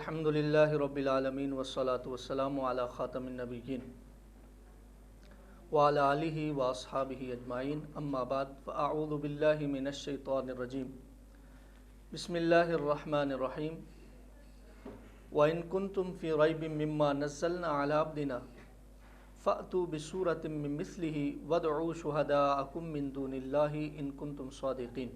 الحمد للہ رب العالمین والصلاة والسلام علی خاتم النبیین وعلی آلہ واصحابہ اجمعین اما بعد فاعوذ باللہ من الشیطان الرجیم بسم اللہ الرحمن الرحیم وَإِن كُنتُم فِي رَيْبٍ مِّمَّا نَزَّلْنَا عَلَىٰ عَبْدِنَا فَأْتُوا بِسُورَةٍ مِّن مِّثْلِهِ وَادْعُوا شُهَدَاءَكُم مِّن دُونِ اللَّهِ إِن كُنتُمْ صَادِقِينَ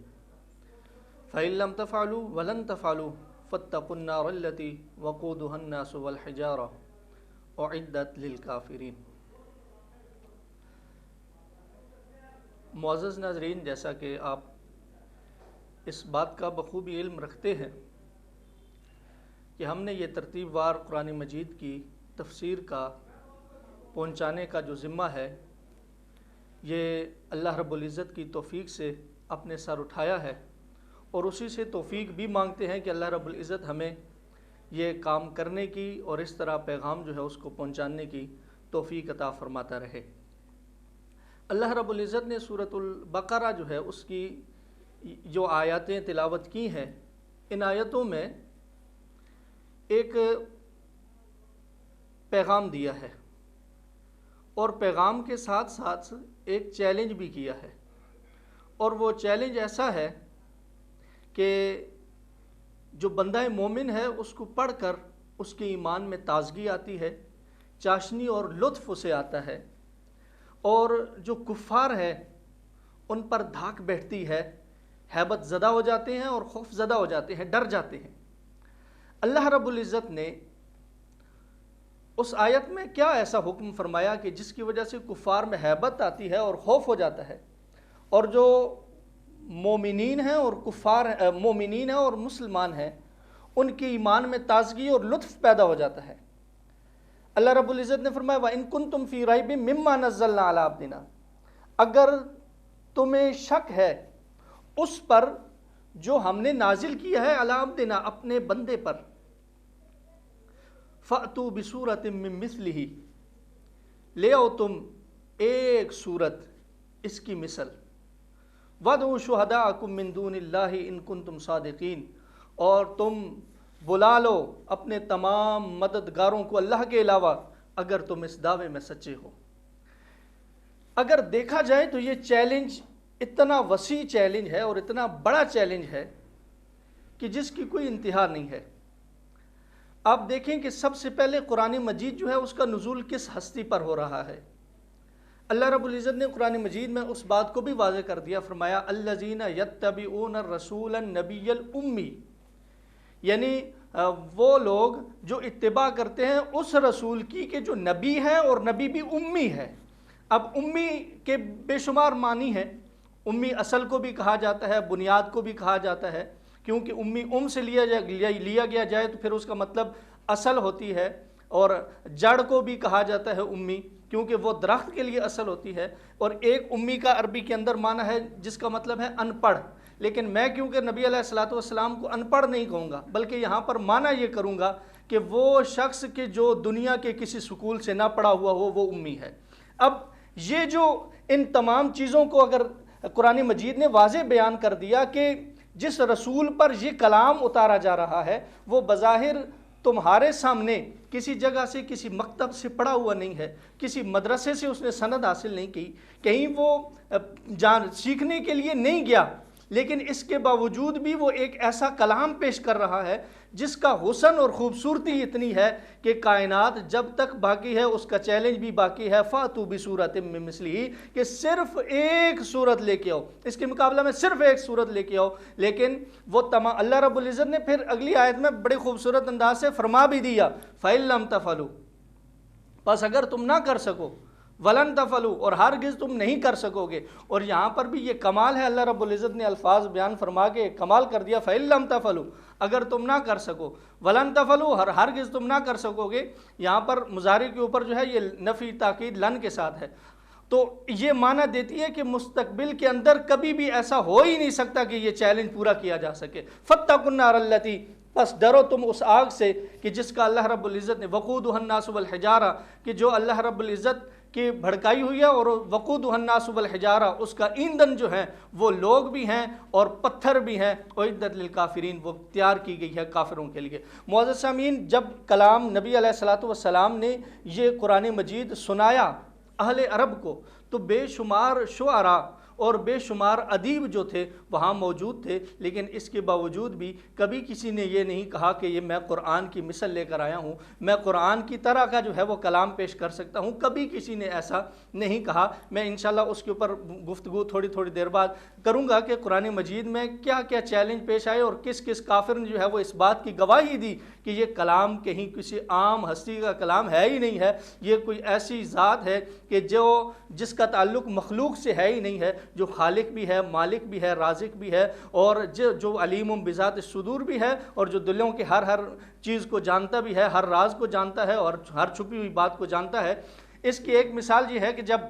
فَإِن لَّمْ تَفْعَلُوا وَلَن تَفْعَلُوا فَاتَّقُوا النَّارَ الَّتِي وَقُودُهَا النَّاسُ وَالْحِجَارَةُ أُعِدَّتْ لِلْكَافِرِينَ۔ معزز ناظرین، جیسا کہ آپ اس بات کا بخوبی علم رکھتے ہیں کہ ہم نے یہ ترتیب وار قرآن مجید کی تفسیر کا پہنچانے کا جو ذمہ ہے یہ اللہ رب العزت کی توفیق سے اپنے سر اٹھایا ہے، اور اسی سے توفیق بھی مانگتے ہیں کہ اللہ رب العزت ہمیں یہ کام کرنے کی اور اس طرح پیغام جو ہے اس کو پہنچانے کی توفیق عطا فرماتا رہے۔ اللہ رب العزت نے سورۃ البقرہ جو ہے اس کی جو آیاتیں تلاوت کی ہیں، ان آیتوں میں ایک پیغام دیا ہے اور پیغام کے ساتھ ساتھ ایک چیلنج بھی کیا ہے، اور وہ چیلنج ایسا ہے کہ جو بندہ مومن ہے اس کو پڑھ کر اس کے ایمان میں تازگی آتی ہے، چاشنی اور لطف اسے آتا ہے، اور جو کفار ہے ان پر دھاک بیٹھتی ہے، ہیبت زدہ ہو جاتے ہیں اور خوف زدہ ہو جاتے ہیں، ڈر جاتے ہیں۔ اللہ رب العزت نے اس آیت میں کیا ایسا حکم فرمایا کہ جس کی وجہ سے کفار میں ہیبت آتی ہے اور خوف ہو جاتا ہے، اور جو مومنین ہیں اور مومنین ہیں اور مسلمان ہیں ان کے ایمان میں تازگی اور لطف پیدا ہو جاتا ہے۔ اللہ رب العزت نے فرمایا وَإِن كُنتُم فِي رَيْبٍ مِّمَّا نَزَّلْنَا عَلَىٰ عَبْدِنَا، اگر تمہیں شک ہے اس پر جو ہم نے نازل کیا ہے عَلَىٰ عَبْدِنَا، اپنے بندے پر، فَأْتُوا بِسُورَةٍ مِّن مِّثْلِهِ، لے آؤ تم ایک سورت اس کی مثل، وَادْعُوا شُهَدَاءَكُم مِّن دُونِ اللَّهِ إِن كُنتُمْ صَادِقِينَ، اور تم بلا لو اپنے تمام مددگاروں کو اللہ کے علاوہ اگر تم اس دعوے میں سچے ہو۔ اگر دیکھا جائے تو یہ چیلنج اتنا وسیع چیلنج ہے اور اتنا بڑا چیلنج ہے کہ جس کی کوئی انتہا نہیں ہے۔ آپ دیکھیں کہ سب سے پہلے قرآن مجید جو ہے اس کا نزول کس ہستی پر ہو رہا ہے۔ اللہ رب العزت نے قرآن مجید میں اس بات کو بھی واضح کر دیا، فرمایا الذین یتبعون الرسول النبی الامی، یعنی وہ لوگ جو اتباع کرتے ہیں اس رسول کی کہ جو نبی ہے اور نبی بھی امی ہے۔ اب امی کے بے شمار معنی ہیں، امی اصل کو بھی کہا جاتا ہے، بنیاد کو بھی کہا جاتا ہے، کیونکہ امی سے لیا گیا جائے تو پھر اس کا مطلب اصل ہوتی ہے، اور جڑ کو بھی کہا جاتا ہے امی، کیونکہ وہ درخت کے لیے اصل ہوتی ہے، اور ایک امی کا عربی کے اندر معنی ہے جس کا مطلب ہے ان پڑھ، لیکن میں کیونکہ نبی علیہ الصلوۃ والسلام کو ان پڑھ نہیں کہوں گا، بلکہ یہاں پر معنی یہ کروں گا کہ وہ شخص کہ جو دنیا کے کسی سکول سے نہ پڑھا ہوا ہو وہ امی ہے۔ اب یہ جو ان تمام چیزوں کو اگر قرآن مجید نے واضح بیان کر دیا کہ جس رسول پر یہ کلام اتارا جا رہا ہے وہ بظاہر تمہارے سامنے کسی جگہ سے، کسی مکتب سے پڑھا ہوا نہیں ہے، کسی مدرسے سے اس نے سند حاصل نہیں کی، کہیں وہ سیکھنے کے لیے نہیں گیا، لیکن اس کے باوجود بھی وہ ایک ایسا کلام پیش کر رہا ہے جس کا حسن اور خوبصورتی اتنی ہے کہ کائنات جب تک باقی ہے اس کا چیلنج بھی باقی ہے، فَأْتُوا بِسُورَةٍ مِّن مِّثْلِهِ، کہ صرف ایک سورت لے کے آؤ، اس کے مقابلہ میں صرف ایک سورت لے کے آؤ۔ لیکن وہ تمام اللہ رب العزت نے پھر اگلی آیت میں بڑے خوبصورت انداز سے فرما بھی دیا فَإِن لَّمْ تَفْعَلُوا، بس اگر تم نہ کر سکو، وَلَن تَفْعَلُوا، اور ہرگز تم نہیں کر سکو گے۔ اور یہاں پر بھی یہ کمال ہے، اللہ رب العزت نے الفاظ بیان فرما کے کمال کر دیا فَإِن لَّمْ تَفْعَلُوا، اگر تم نہ کر سکو، وَلَن تَفْعَلُوا، ہرگز تم نہ کر سکو گے۔ یہاں پر مضارع کے اوپر جو ہے یہ نفی تاکید لن کے ساتھ ہے، تو یہ معنی دیتی ہے کہ مستقبل کے اندر کبھی بھی ایسا ہو ہی نہیں سکتا کہ یہ چیلنج پورا کیا جا سکے۔ فَاتَّقُوا النَّارَ الَّتِي، بس ڈرو تم اس آگ سے کہ جس کا اللہ رب العزت نے وقودها الناس والحجارہ، کہ جو اللہ رب العزت کہ بھڑکائی ہوئی ہے، اور وقودها الناس والحجارہ، اس کا ایندھن جو ہے وہ لوگ بھی ہیں اور پتھر بھی ہیں، اعدت للکافرین، وہ تیار کی گئی ہے کافروں کے لیے۔ معزز سامعین، جب کلام نبی علیہ الصلوۃ والسلام نے یہ قرآن مجید سنایا اہل عرب کو، تو بے شمار شعراء اور بے شمار ادیب جو تھے وہاں موجود تھے، لیکن اس کے باوجود بھی کبھی کسی نے یہ نہیں کہا کہ یہ میں قرآن کی مثل لے کر آیا ہوں، میں قرآن کی طرح کا جو ہے وہ کلام پیش کر سکتا ہوں، کبھی کسی نے ایسا نہیں کہا۔ میں انشاءاللہ اس کے اوپر گفتگو تھوڑی دیر بعد کروں گا کہ قرآن مجید میں کیا کیا چیلنج پیش آئے اور کس کس کافر نے جو ہے وہ اس بات کی گواہی دی کہ یہ کلام کہیں کسی عام ہستی کا کلام ہے ہی نہیں ہے، یہ کوئی ایسی ذات ہے کہ جس کا تعلق مخلوق سے ہے ہی نہیں ہے، جو خالق بھی ہے، مالک بھی ہے، رازق بھی ہے، اور جو علیم بذات الصدور بھی ہے، اور جو دلوں کے ہر چیز کو جانتا بھی ہے، ہر راز کو جانتا ہے اور ہر چھپی ہوئی بات کو جانتا ہے۔ اس کی ایک مثال یہ ہے کہ جب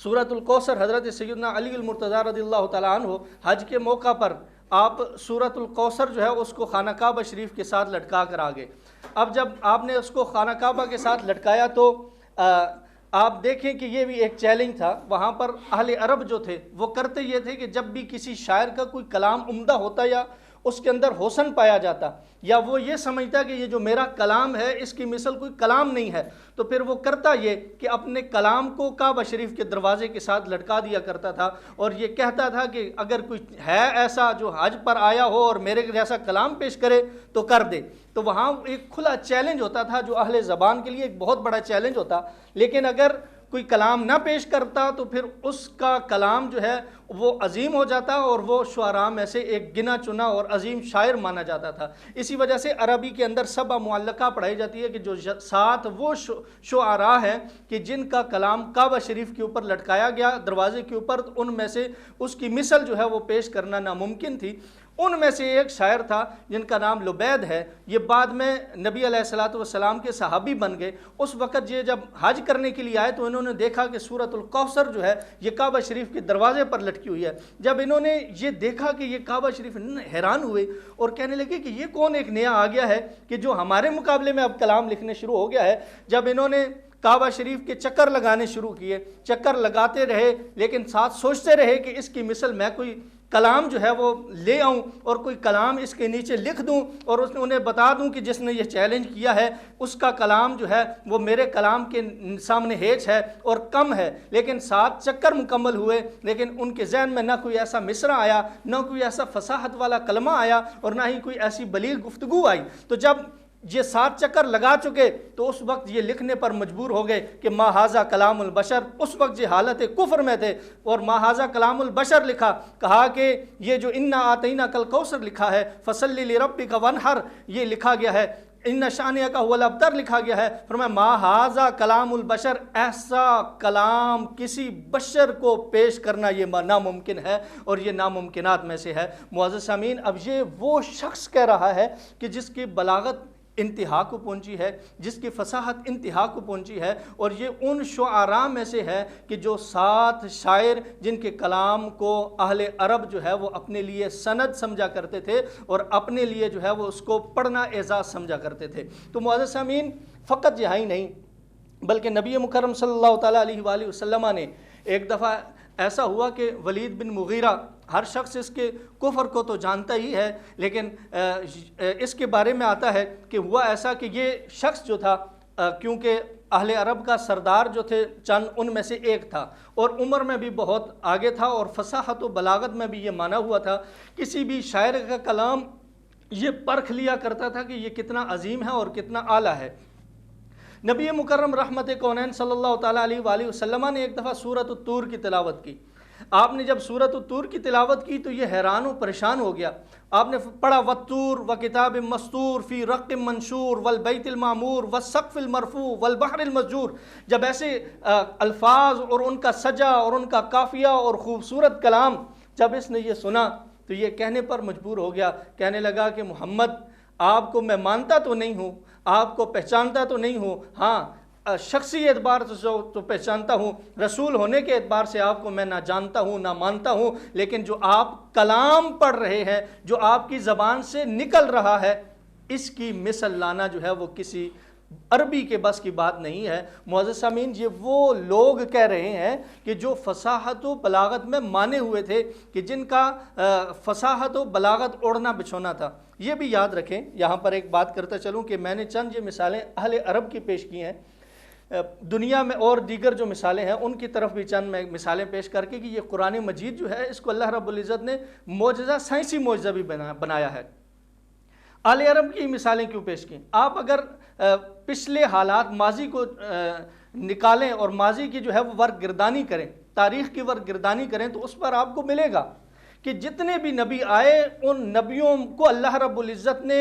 سورۃ الکوثر حضرت سیدنا علی المرتضیٰ رضی اللہ تعالیٰ عنہ حج کے موقع پر آپ سورۃ الکوثر جو ہے اس کو خانہ کعبہ شریف کے ساتھ لٹکا کر آگے۔ اب جب آپ نے اس کو خانہ کعبہ کے ساتھ لٹکایا تو آپ دیکھیں کہ یہ بھی ایک چیلنج تھا۔ وہاں پر اہل عرب جو تھے وہ کرتے یہ تھے کہ جب بھی کسی شاعر کا کوئی کلام عمدہ ہوتا یا اس کے اندر حسن پایا جاتا، یا وہ یہ سمجھتا کہ یہ جو میرا کلام ہے اس کی مثل کوئی کلام نہیں ہے، تو پھر وہ کرتا یہ کہ اپنے کلام کو کعبہ شریف کے دروازے کے ساتھ لٹکا دیا کرتا تھا، اور یہ کہتا تھا کہ اگر کوئی ہے ایسا جو حج پر آیا ہو اور میرے جیسا کلام پیش کرے تو کر دے۔ تو وہاں ایک کھلا چیلنج ہوتا تھا جو اہل زبان کے لیے ایک بہت بڑا چیلنج ہوتا، لیکن اگر کوئی کلام نہ پیش کرتا تو پھر اس کا کلام جو ہے وہ عظیم ہو جاتا اور وہ شعراء میں سے ایک گنا چنا اور عظیم شاعر مانا جاتا تھا۔ اسی وجہ سے عربی کے اندر سبع معلقہ پڑھائی جاتی ہے کہ جو 7 وہ شعراء ہیں کہ جن کا کلام کعبہ شریف کے اوپر لٹکایا گیا دروازے کے اوپر، ان میں سے اس کی مثل جو ہے وہ پیش کرنا ناممکن تھی۔ ان میں سے ایک شاعر تھا جن کا نام لبید ہے، یہ بعد میں نبی علیہ الصلوۃ والسلام کے صحابی بن گئے۔ اس وقت یہ جب حج کرنے کے لیے آئے تو انہوں نے دیکھا کہ سورۃ الکوثر جو ہے یہ کعبہ شریف کے دروازے پر لٹکی ہوئی ہے۔ جب انہوں نے یہ دیکھا کہ یہ کعبہ شریف، حیران ہوئے اور کہنے لگے کہ یہ کون ایک نیا آ گیا ہے کہ جو ہمارے مقابلے میں اب کلام لکھنے شروع ہو گیا ہے۔ جب انہوں نے کعبہ شریف کے چکر لگانے شروع کیے، چکر لگاتے رہے، لیکن ساتھ سوچتے رہے کہ اس کی مثل میں کوئی کلام جو ہے وہ لے آؤں اور کوئی کلام اس کے نیچے لکھ دوں اور انہیں بتا دوں کہ جس نے یہ چیلنج کیا ہے اس کا کلام جو ہے وہ میرے کلام کے سامنے ہیچ ہے اور کم ہے۔ لیکن 7 چکر مکمل ہوئے، لیکن ان کے ذہن میں نہ کوئی ایسا مصرع آیا، نہ کوئی ایسا فصاحت والا کلمہ آیا، اور نہ ہی کوئی ایسی بلیغ گفتگو آئی۔ تو جب یہ 7 چکر لگا چکے تو اس وقت یہ لکھنے پر مجبور ہو گئے کہ ما ھذا کلام البشر۔ اس وقت یہ حالت کفر میں تھے اور ما ھذا کلام البشر لکھا، کہا کہ یہ جو انا اعطیناک الکوثر لکھا ہے، فصلی لربک وانحر یہ لکھا گیا ہے، ان شانئک هو الابتر لکھا گیا ہے۔ فرمایا ما ھذا کلام البشر، ایسا کلام کسی بشر کو پیش کرنا یہ ناممکن ہے اور یہ ناممکنات میں سے ہے۔ معزز سامعین، اب یہ وہ شخص کہہ رہا ہے کہ جس کی بلاغت انتہا کو پہنچی ہے، جس کی فصاحت انتہا کو پہنچی ہے، اور یہ ان شعراء میں سے ہے کہ جو 7 شاعر جن کے کلام کو اہل عرب جو ہے وہ اپنے لیے سند سمجھا کرتے تھے اور اپنے لیے جو ہے وہ اس کو پڑھنا اعزاز سمجھا کرتے تھے۔ تو معزز سامعین، فقط یہاں ہی نہیں بلکہ نبی مکرم صلی اللہ تعالیٰ علیہ وآلہ وسلم نے ایک دفعہ ایسا ہوا کہ ولید بن مغیرہ، ہر شخص اس کے کفر کو تو جانتا ہی ہے، لیکن اس کے بارے میں آتا ہے کہ ہوا ایسا کہ یہ شخص جو تھا، کیونکہ اہل عرب کا سردار جو تھے چند ان میں سے ایک تھا اور عمر میں بھی بہت آگے تھا اور فصاحت و بلاغت میں بھی یہ مانا ہوا تھا، کسی بھی شاعر کا کلام یہ پرکھ لیا کرتا تھا کہ یہ کتنا عظیم ہے اور کتنا اعلیٰ ہے۔ نبی مکرم رحمت کونین صلی اللہ تعالیٰ علیہ وآلہ وسلم نے ایک دفعہ سورۃ الطور کی تلاوت کی۔ آپ نے جب سورۃ الطور کی تلاوت کی تو یہ حیران و پریشان ہو گیا۔ آپ نے پڑھا والطور وکتاب مستور فی رق منشور والبیت المعمور والسقف المرفوع والبحر المسجور۔ جب ایسے الفاظ اور ان کا سجا اور ان کا قافیہ اور خوبصورت کلام جب اس نے یہ سنا تو یہ کہنے پر مجبور ہو گیا، کہنے لگا کہ محمد، آپ کو میں مانتا تو نہیں ہوں، آپ کو پہچانتا تو نہیں ہوں، ہاں شخصی اعتبار سے تو پہچانتا ہوں، رسول ہونے کے اعتبار سے آپ کو میں نہ جانتا ہوں نہ مانتا ہوں، لیکن جو آپ کلام پڑھ رہے ہیں، جو آپ کی زبان سے نکل رہا ہے، اس کی مثل لانا جو ہے وہ کسی عربی کے بس کی بات نہیں ہے۔ معزز سامعین، یہ وہ لوگ کہہ رہے ہیں کہ جو فصاحت و بلاغت میں مانے ہوئے تھے، کہ جن کا فصاحت و بلاغت اوڑھنا بچھونا تھا۔ یہ بھی یاد رکھیں، یہاں پر ایک بات کرتا چلوں کہ میں نے چند یہ مثالیں اہل عرب کی پیش کی ہیں، دنیا میں اور دیگر جو مثالیں ہیں ان کی طرف بھی چند میں مثالیں پیش کر کے کہ یہ قرآن مجید جو ہے اس کو اللہ رب العزت نے معجزہ، سائنسی معجزہ بھی بنایا ہے۔ اہل عرب کی مثالیں کیوں پیش کی؟ آپ اگر پچھلے حالات، ماضی کو نکالیں اور ماضی کی جو ہے وہ ورق گردانی کریں، تاریخ کی ورق گردانی کریں، تو اس پر آپ کو ملے گا کہ جتنے بھی نبی آئے ان نبیوں کو اللہ رب العزت نے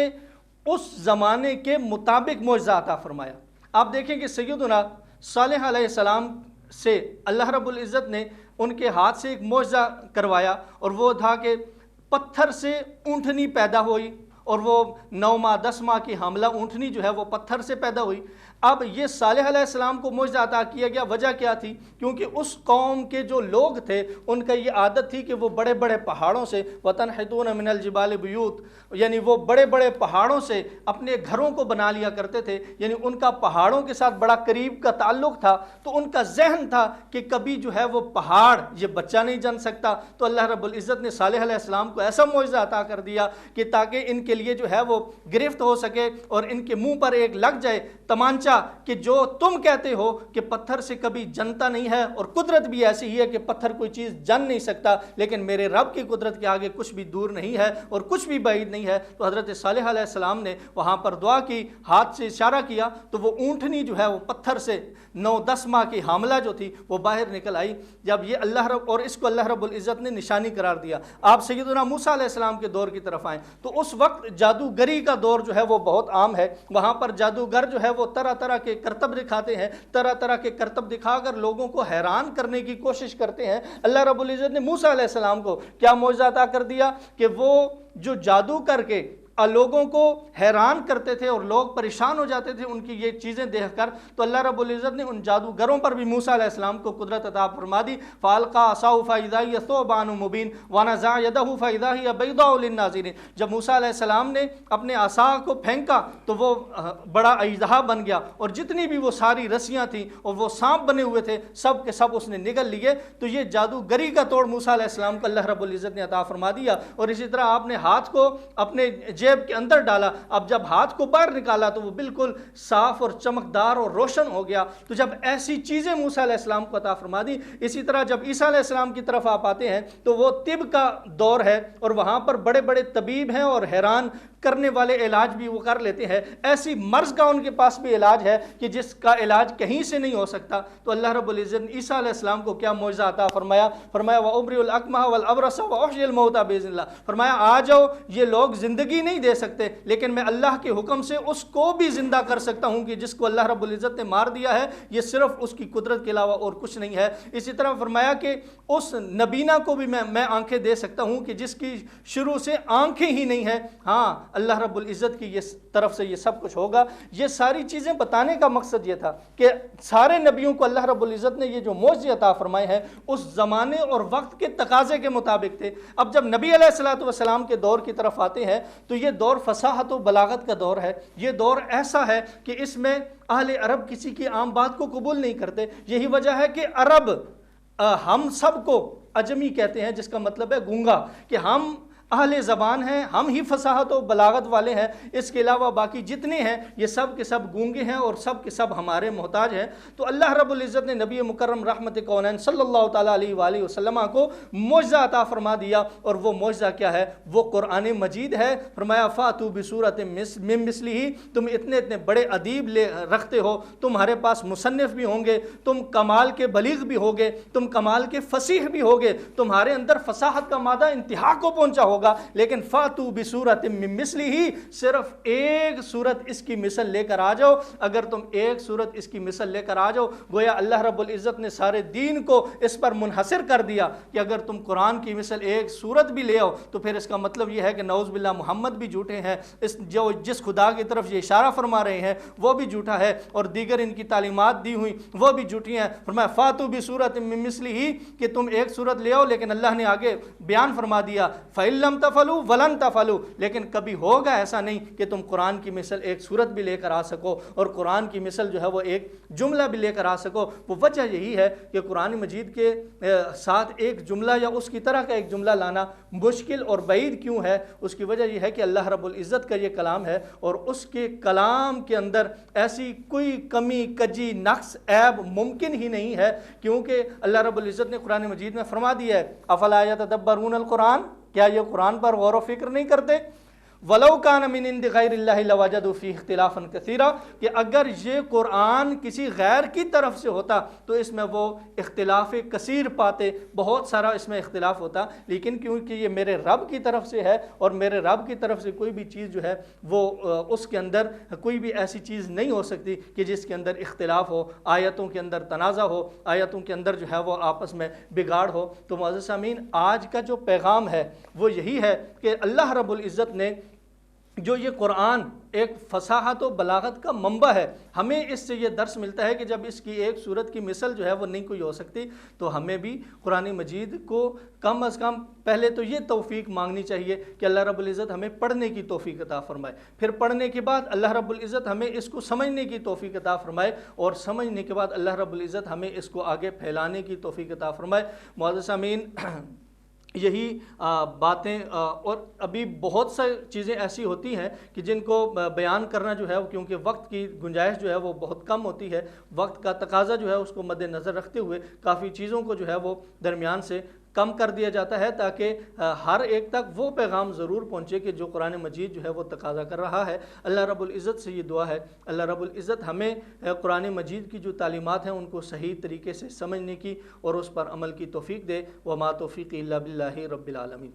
اس زمانے کے مطابق معجزہ عطا فرمایا۔ آپ دیکھیں کہ سیدنا صالح علیہ السلام سے اللہ رب العزت نے ان کے ہاتھ سے ایک معجزہ کروایا، اور وہ تھا کہ پتھر سے اونٹنی پیدا ہوئی، اور وہ 9 ماہ 10 ماہ کی حاملہ اونٹنی جو ہے وہ پتھر سے پیدا ہوئی۔ اب یہ صالح علیہ السلام کو معجزہ عطا کیا گیا، وجہ کیا تھی؟ کیونکہ اس قوم کے جو لوگ تھے ان کا یہ عادت تھی کہ وہ بڑے بڑے پہاڑوں سے وَتَنْحِتُونَ مِنَ الْجِبَالِ بُيُوتَ، یعنی وہ بڑے بڑے پہاڑوں سے اپنے گھروں کو بنا لیا کرتے تھے، یعنی ان کا پہاڑوں کے ساتھ بڑا قریب کا تعلق تھا۔ تو ان کا ذہن تھا کہ کبھی جو ہے وہ پہاڑ یہ بچہ نہیں جن سکتا، تو اللہ رب العزت نے صالح علیہ السلام کو ایسا معجزہ عطا کر دیا کہ تاکہ ان کے لیے جو ہے وہ گرفت ہو سکے اور ان کے منہ پر ایک لگ جائے تمانچہ کہ جو تم کہتے ہو کہ پتھر سے کبھی جنتا نہیں ہے، اور قدرت بھی ایسی ہی ہے کہ پتھر کوئی چیز جن نہیں سکتا، لیکن میرے رب کی قدرت کے آگے کچھ بھی دور نہیں ہے اور کچھ بھی بعید نہیں ہے۔ تو حضرت صالح علیہ السلام نے وہاں پر دعا کی، ہاتھ سے اشارہ کیا، تو وہ اونٹنی جو ہے وہ پتھر سے 9-10 ماہ کی حاملہ جو تھی وہ باہر نکل آئی۔ جب یہ اللہ رب، اور اس کو اللہ رب العزت نے نشانی قرار دیا۔ آپ سیدنا موسیٰ علیہ السلام کے دور کی طرف آئیں تو اس وقت جادوگری کا دور جو ہے وہ بہت عام ہے۔ وہاں پر جادوگر جو ہے وہ طرح طرح کے کرتب دکھاتے ہیں، طرح طرح کے کرتب دکھا کر لوگوں کو حیران کرنے کی کوشش کرتے ہیں۔ اللہ رب العزت نے موسیٰ علیہ السلام کو کیا معجزہ عطا کر دیا کہ وہ جو جادو کر کے لوگوں کو حیران کرتے تھے اور لوگ پریشان ہو جاتے تھے ان کی یہ چیزیں دیکھ کر، تو اللہ رب العزت نے ان جادوگروں پر بھی موسیٰ علیہ السلام کو قدرت عطا فرما دی۔ فَأَلْقَىٰ عَصَاهُ فَإِذَا هِيَ ثُعْبَانٌ مُّبِينٌ وَنَزَعَ يَدَهُ فَإِذَا هِيَ بَيْضَاءُ لِلنَّاظِرِينَ۔ جب موسیٰ علیہ السلام نے اپنے عصا کو پھینکا تو وہ بڑا اژدہا بن گیا، اور جتنی بھی وہ ساری رسیاں تھیں اور وہ سانپ بنے ہوئے تھے سب کے سب اس نے نگل لیے۔ تو یہ جادوگری کا توڑ موسیٰ علیہ السلام کو اللہ رب العزت نے عطا فرما دیا۔ اور اسی طرح آپ نے ہاتھ کو اپنے جیب کے اندر ڈالا، اب جب ہاتھ کو باہر نکالا تو وہ بالکل صاف اور چمکدار اور روشن ہو گیا۔ تو جب ایسی چیزیں موسیٰ علیہ السلام کو عطا فرما دی، اسی طرح جب عیسیٰ علیہ السلام کی طرف آپ آتے ہیں تو وہ طب کا دور ہے، اور وہاں پر بڑے بڑے طبیب ہیں اور حیران کرنے والے علاج بھی وہ کر لیتے ہیں۔ ایسی مرض کا ان کے پاس بھی علاج ہے کہ جس کا علاج کہیں سے نہیں ہو سکتا۔ تو اللہ رب العزت نے عیسیٰ علیہ السلام کو کیا معجزہ عطا فرمایا؟ فرمایا وَأُبْرِئُ الْأَكْمَحَ وَالْأَبْرَصَ وَأُحْيِي الْمَوْتَىٰ بِإِذْنِ اللَّهِ۔ فرمایا آ جاؤ، یہ لوگ زندگی نہیں دے سکتے لیکن میں اللہ کے حکم سے اس کو بھی زندہ کر سکتا ہوں کہ جس کو اللہ رب العزت نے مار دیا ہے، یہ صرف اس کی قدرت کے علاوہ اور کچھ نہیں ہے۔ اسی طرح فرمایا کہ اس نبینا کو بھی میں آنکھیں دے سکتا ہوں کہ جس کی شروع سے آنکھیں ہی نہیں ہیں، ہاں اللہ رب العزت کی یہ طرف سے یہ سب کچھ ہوگا۔ یہ ساری چیزیں بتانے کا مقصد یہ تھا کہ سارے نبیوں کو اللہ رب العزت نے یہ جو معجزے عطا فرمائے ہیں اس زمانے اور وقت کے تقاضے کے مطابق تھے۔ اب جب نبی علیہ السلام کے دور کی طرف آتے ہیں تو یہ دور فصاحت و بلاغت کا دور ہے۔ یہ دور ایسا ہے کہ اس میں اہل عرب کسی کی عام بات کو قبول نہیں کرتے۔ یہی وجہ ہے کہ عرب ہم سب کو عجمی کہتے ہیں، جس کا مطلب ہے گونگا، کہ ہم اہل زبان ہیں، ہم ہی فصاحت و بلاغت والے ہیں، اس کے علاوہ باقی جتنے ہیں یہ سب کے سب گونگے ہیں اور سب کے سب ہمارے محتاج ہیں۔ تو اللہ رب العزت نے نبی مکرم رحمت کونین صلی اللہ تعالیٰ علیہ وآلہ وسلم کو معجزہ عطا فرما دیا، اور وہ معجزہ کیا ہے؟ وہ قرآن مجید ہے۔ فرمایا فاتو بصورت من مثلہ، تم اتنے اتنے بڑے ادیب رکھتے ہو، تمہارے پاس مصنف بھی ہوں گے، تم کمال کے بلیغ بھی ہوگے، تم کمال کے فصیح بھی ہوگے، تمہارے اندر فصاحت کا مادہ انتہا کو پہنچا ہوگا، لیکن فاتو بصورت من مثلہ، صرف ایک صورت اس کی مثل لے کر آ جاؤ۔ اگر تم ایک صورت اس کی مثل لے کر آ جاؤ، گویا اللہ رب العزت نے سارے دین کو اس پر منحصر کر دیا کہ اگر تم قرآن کی مثل ایک صورت بھی لے آؤ تو پھر اس کا مطلب یہ ہے کہ نعوذ باللہ محمد بھی جھوٹے ہیں، جس خدا کی طرف یہ اشارہ فرما رہے ہیں وہ بھی جھوٹا ہے، اور دیگر ان کی تعلیمات دی ہوئی وہ بھی جھوٹی ہیں۔ فرمایا فاتو بصورت من مثلہ، کہ تم ایک صورت لے آؤ، لیکن اللہ نے آگے بیان فرما دیا فَإِن لم تفعلوا ولن تفعلوا، لیکن کبھی ہوگا ایسا نہیں کہ تم قرآن کی مثل ایک صورت بھی لے کر آ سکو اور قرآن کی مثل جو ہے وہ ایک جملہ بھی لے کر آ سکو۔ وہ وجہ یہی ہے کہ قرآن مجید کے ساتھ ایک جملہ یا اس کی طرح کا ایک جملہ لانا مشکل اور بعید کیوں ہے؟ اس کی وجہ یہ ہے کہ اللہ رب العزت کا یہ کلام ہے اور اس کے کلام کے اندر ایسی کوئی کمی کجی نقص عیب ممکن ہی نہیں ہے، کیونکہ اللہ رب العزت نے قرآن مجید میں فرما دیا ہے افلا یتدبرون القرآن، کیا یہ قرآن پر غور و فکر نہیں کرتے؟ وَلَوْ كَانَ مِنْ عِنْدِ غَيْرِ اللَّهِ لَوَجَدُوا فِيهِ اخْتِلَافًا كَثِيرًا، کہ اگر یہ قرآن کسی غیر کی طرف سے ہوتا تو اس میں وہ اختلاف کثیر پاتے، بہت سارا اس میں اختلاف ہوتا، لیکن کیونکہ یہ میرے رب کی طرف سے ہے اور میرے رب کی طرف سے کوئی بھی چیز جو ہے وہ اس کے اندر کوئی بھی ایسی چیز نہیں ہو سکتی کہ جس کے اندر اختلاف ہو، آیتوں کے اندر تنازع ہو، آیتوں کے اندر جو ہے وہ آپس میں بگاڑ ہو۔ تو معزز سامعین، آج کا جو پیغام ہے وہ یہی ہے کہ اللہ رب العزت نے جو یہ قرآن ایک فصاحت و بلاغت کا منبع ہے، ہمیں اس سے یہ درس ملتا ہے کہ جب اس کی ایک صورت کی مثل جو ہے وہ نہیں کوئی ہو سکتی تو ہمیں بھی قرآن مجید کو کم از کم پہلے تو یہ توفیق مانگنی چاہیے کہ اللہ رب العزت ہمیں پڑھنے کی توفیق عطا فرمائے، پھر پڑھنے کے بعد اللہ رب العزت ہمیں اس کو سمجھنے کی توفیق عطا فرمائے، اور سمجھنے کے بعد اللہ رب العزت ہمیں اس کو آگے پھیلانے کی توفیق عطا فرمائے۔ معزز سامعین، یہی باتیں اور ابھی بہت سی چیزیں ایسی ہوتی ہیں کہ جن کو بیان کرنا جو ہے کیونکہ وقت کی گنجائش جو ہے وہ بہت کم ہوتی ہے، وقت کا تقاضا جو ہے اس کو مد نظر رکھتے ہوئے کافی چیزوں کو جو ہے وہ درمیان سے کم کر دیا جاتا ہے تاکہ ہر ایک تک وہ پیغام ضرور پہنچے کہ جو قرآن مجید جو ہے وہ تقاضا کر رہا ہے۔ اللہ رب العزت سے یہ دعا ہے اللہ رب العزت ہمیں قرآن مجید کی جو تعلیمات ہیں ان کو صحیح طریقے سے سمجھنے کی اور اس پر عمل کی توفیق دے۔ وما توفیقی الا باللہ رب العالمین۔